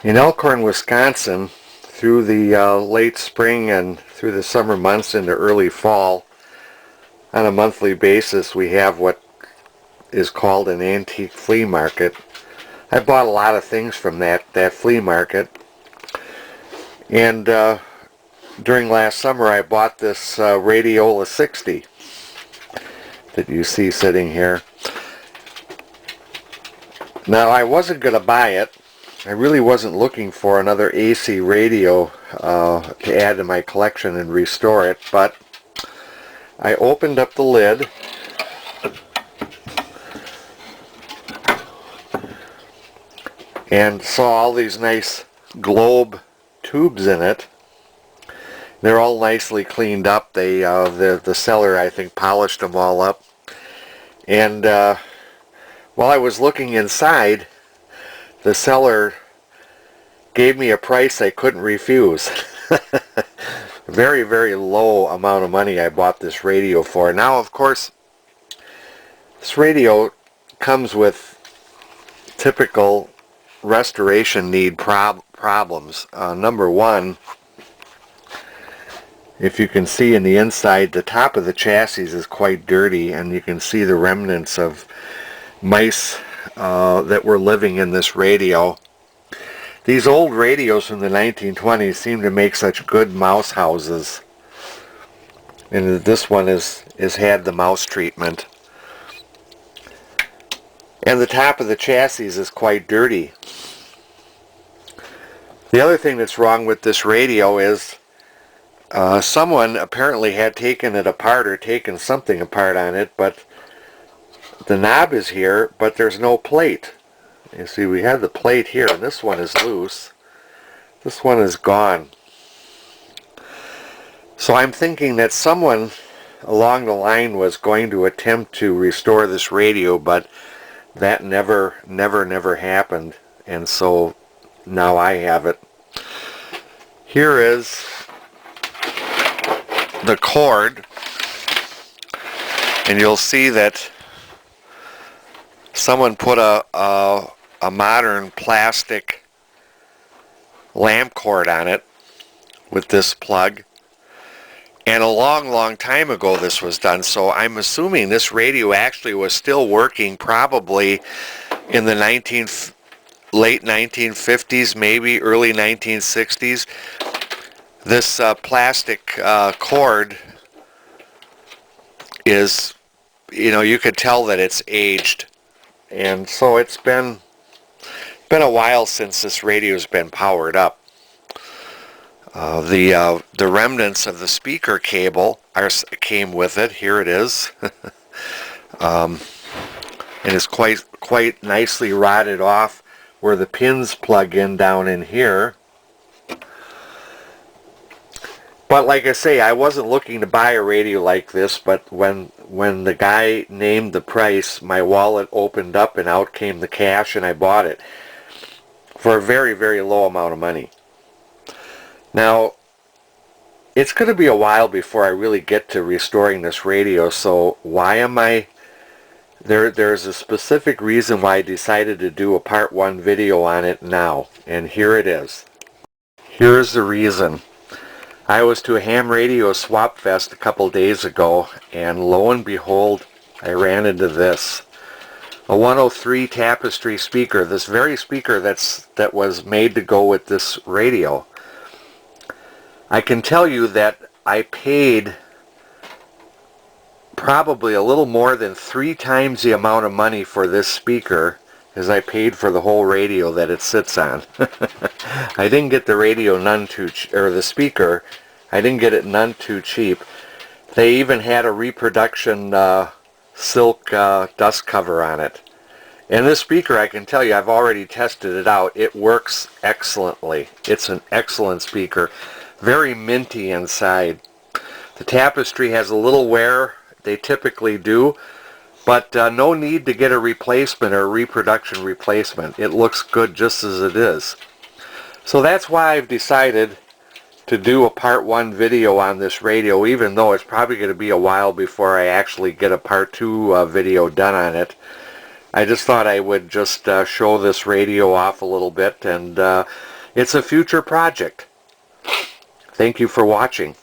In Elkhorn, Wisconsin, through the late spring and through the summer months into early fall, on a monthly basis, we have what is called an antique flea market. I bought a lot of things from that flea market, and during last summer I bought this Radiola 60 that you see sitting here. Now, I wasn't going to buy it. I really wasn't looking for another AC radio to add to my collection and restore it, but I opened up the lid and saw all these nice globe tubes in it. They're all nicely cleaned up. The seller, I think, polished them all up. And while I was looking inside, the seller gave me a price I couldn't refuse. Very, very low amount of money I bought this radio for. Now, of course, this radio comes with typical restoration need problems. Number one, if you can see in the inside, the top of the chassis is quite dirty, and you can see the remnants of mice that were living in this radio. These old radios from the 1920s seem to make such good mouse houses, and this one has had the mouse treatment. And the top of the chassis is quite dirty. The other thing that's wrong with this radio is someone apparently had taken it apart or taken something apart on it, but the knob is here, but there's no plate. You see, we have the plate here, and this one is loose. This one is gone. So I'm thinking that someone along the line was going to attempt to restore this radio, but that never happened, and so now I have it. Here is the cord, and you'll see that someone put a modern plastic lamp cord on it with this plug, and a long time ago this was done, so I'm assuming this radio actually was still working probably in the late 1950s, maybe early 1960s. This plastic cord is, you could tell that it's aged, and so it's been a while since this radio's been powered up. The remnants of the speaker cable came with it. Here it is. And it's quite nicely rotted off where the pins plug in down in here. But like I say, I wasn't looking to buy a radio like this, but when the guy named the price, my wallet opened up and out came the cash, and I bought it for a very, very low amount of money. Now, it's going to be a while before I really get to restoring this radio, so why am I... There's a specific reason why I decided to do a part 1 video on it now, and here it is. Here's the reason. I was to a ham radio swap fest a couple days ago, and lo and behold, I ran into this. A 103 tapestry speaker, this very speaker that was made to go with this radio. I can tell you that I paid probably a little more than 3 times the amount of money for this speaker as I paid for the whole radio that it sits on. I didn't get the radio the speaker. I didn't get it none too cheap. They even had a reproduction silk dust cover on it. And this speaker, I can tell you, I've already tested it out. It works excellently. It's an excellent speaker. Very minty inside. The tapestry has a little wear. They typically do. But no need to get a replacement or a reproduction replacement. It looks good just as it is. So that's why I've decided to do a part 1 video on this radio, even though it's probably going to be a while before I actually get a part 2 video done on it. I just thought I would just show this radio off a little bit, and it's a future project. Thank you for watching.